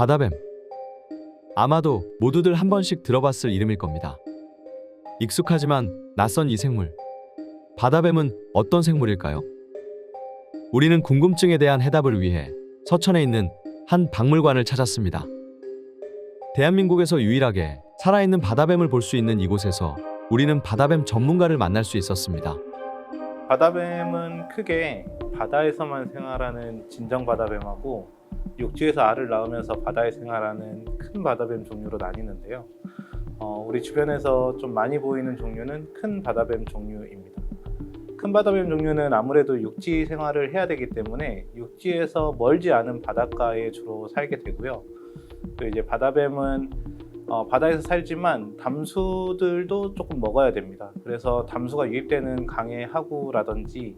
바다뱀. 아마도 모두들 한 번씩 들어봤을 이름일 겁니다. 익숙하지만 낯선 이 생물. 바다뱀은 어떤 생물일까요? 우리는 궁금증에 대한 해답을 위해 서천에 있는 한 박물관을 찾았습니다. 대한민국에서 유일하게 살아있는 바다뱀을 볼 수 있는 이곳에서 우리는 바다뱀 전문가를 만날 수 있었습니다. 바다뱀은 크게 바다에서만 생활하는 진정 바다뱀하고 육지에서 알을 낳으면서 바다에 생활하는 큰 바다뱀 종류로 나뉘는데요. 우리 주변에서 좀 많이 보이는 종류는 큰 바다뱀 종류입니다. 큰 바다뱀 종류는 아무래도 육지 생활을 해야 되기 때문에 육지에서 멀지 않은 바닷가에 주로 살게 되고요. 또 이제 바다뱀은 바다에서 살지만 담수들도 조금 먹어야 됩니다. 그래서 담수가 유입되는 강의 하구라든지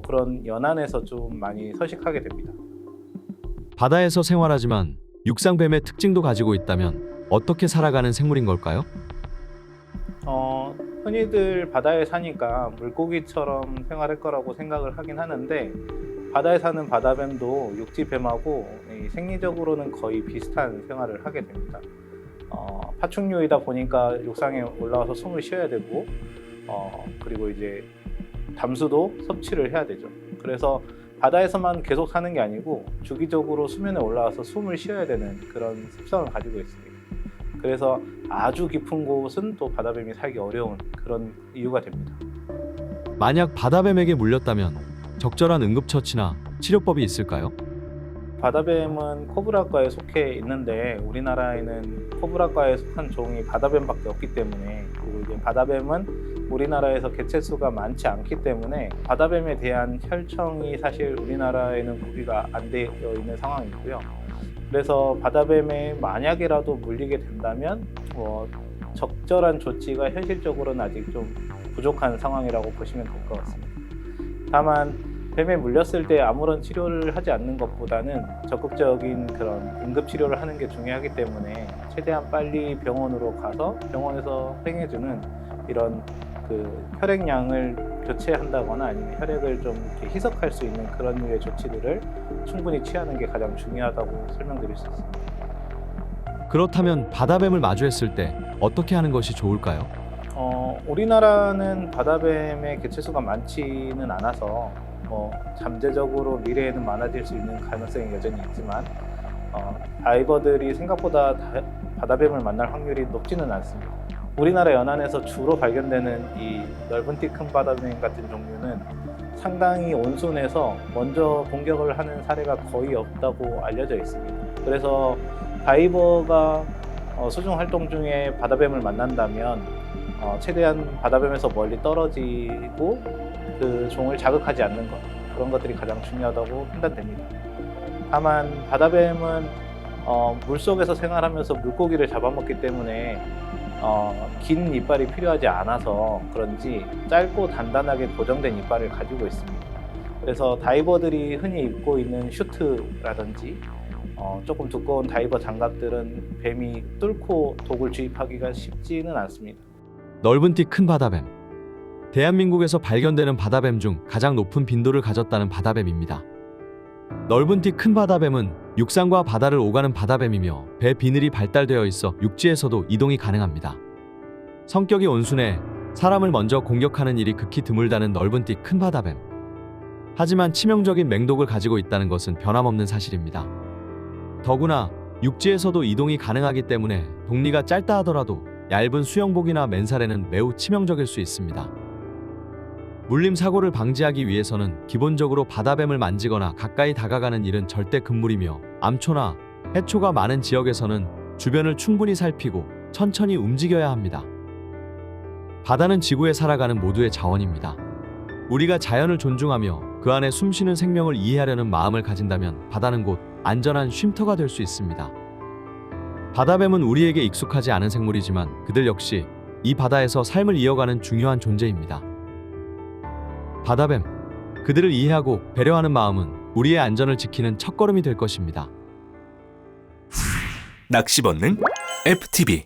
그런 연안에서 좀 많이 서식하게 됩니다. 바다에서 생활하지만 육상뱀의 특징도 가지고 있다면 어떻게 살아가는 생물인 걸까요? 흔히들 바다에 사니까 물고기처럼 생활할 거라고 생각을 하긴 하는데 바다에 사는 바다뱀도 육지뱀하고 생리적으로는 거의 비슷한 생활을 하게 됩니다. 파충류이다 보니까 육상에 올라와서 숨을 쉬어야 되고 그리고 이제 담수도 섭취를 해야 되죠. 그래서 바다에서만 계속 사는 게 아니고 주기적으로 수면에 올라와서 숨을 쉬어야 되는 그런 습성을 가지고 있습니다. 그래서 아주 깊은 곳은 또 바다뱀이 살기 어려운 그런 이유가 됩니다. 만약 바다뱀에게 물렸다면 적절한 응급처치나 치료법이 있을까요? 바다뱀은 코브라과에 속해 있는데 우리나라에는 코브라과에 속한 종이 바다뱀밖에 없기 때문에, 그리고 이제 바다뱀은 우리나라에서 개체수가 많지 않기 때문에 바다뱀에 대한 혈청이 사실 우리나라에는 구비가 안 되어 있는 상황이고요. 그래서 바다뱀에 만약이라도 물리게 된다면 적절한 조치가 현실적으로는 아직 좀 부족한 상황이라고 보시면 될 것 같습니다. 다만 뱀에 물렸을 때 아무런 치료를 하지 않는 것보다는 적극적인 그런 응급치료를 하는 게 중요하기 때문에 최대한 빨리 병원으로 가서 병원에서 행해주는 이런 혈액량을 교체한다거나 아니면 혈액을 좀 이렇게 희석할 수 있는 그런 류의 조치들을 충분히 취하는 게 가장 중요하다고 설명드릴 수 있습니다. 그렇다면 바다뱀을 마주했을 때 어떻게 하는 것이 좋을까요? 우리나라는 바다뱀의 개체수가 많지는 않아서 잠재적으로 미래에는 많아질 수 있는 가능성이 여전히 있지만 다이버들이 생각보다 바다뱀을 만날 확률이 높지는 않습니다. 우리나라 연안에서 주로 발견되는 이 넓은 띠 큰 바다뱀 같은 종류는 상당히 온순해서 먼저 공격을 하는 사례가 거의 없다고 알려져 있습니다. 그래서 다이버가 수중 활동 중에 바다뱀을 만난다면 최대한 바다뱀에서 멀리 떨어지고 그 종을 자극하지 않는 것, 그런 것들이 가장 중요하다고 판단됩니다. 다만 바다뱀은 물속에서 생활하면서 물고기를 잡아먹기 때문에 긴 이빨이 필요하지 않아서 그런지 짧고 단단하게 고정된 이빨을 가지고 있습니다. 그래서 다이버들이 흔히 입고 있는 슈트라든지 조금 두꺼운 다이버 장갑들은 뱀이 뚫고 독을 주입하기가 쉽지는 않습니다. 넓은 띠 큰 바다뱀. 대한민국에서 발견되는 바다뱀 중 가장 높은 빈도를 가졌다는 바다뱀입니다. 넓은 띠 큰 바다뱀은 육상과 바다를 오가는 바다뱀이며 배 비늘이 발달되어 있어 육지에서도 이동이 가능합니다. 성격이 온순해 사람을 먼저 공격하는 일이 극히 드물다는 넓은 띠 큰 바다뱀. 하지만 치명적인 맹독을 가지고 있다는 것은 변함없는 사실입니다. 더구나 육지에서도 이동이 가능하기 때문에 독리가 짧다 하더라도 얇은 수영복이나 맨살에는 매우 치명적일 수 있습니다. 물림 사고를 방지하기 위해서는 기본적으로 바다뱀을 만지거나 가까이 다가가는 일은 절대 금물이며 암초나 해초가 많은 지역에서는 주변을 충분히 살피고 천천히 움직여야 합니다. 바다는 지구에 살아가는 모두의 자원입니다. 우리가 자연을 존중하며 그 안에 숨쉬는 생명을 이해하려는 마음을 가진다면 바다는 곧 안전한 쉼터가 될 수 있습니다. 바다뱀은 우리에게 익숙하지 않은 생물이지만 그들 역시 이 바다에서 삶을 이어가는 중요한 존재입니다. 바다뱀, 그들을 이해하고 배려하는 마음은 우리의 안전을 지키는 첫걸음이 될 것입니다. 낚시 본능 FTV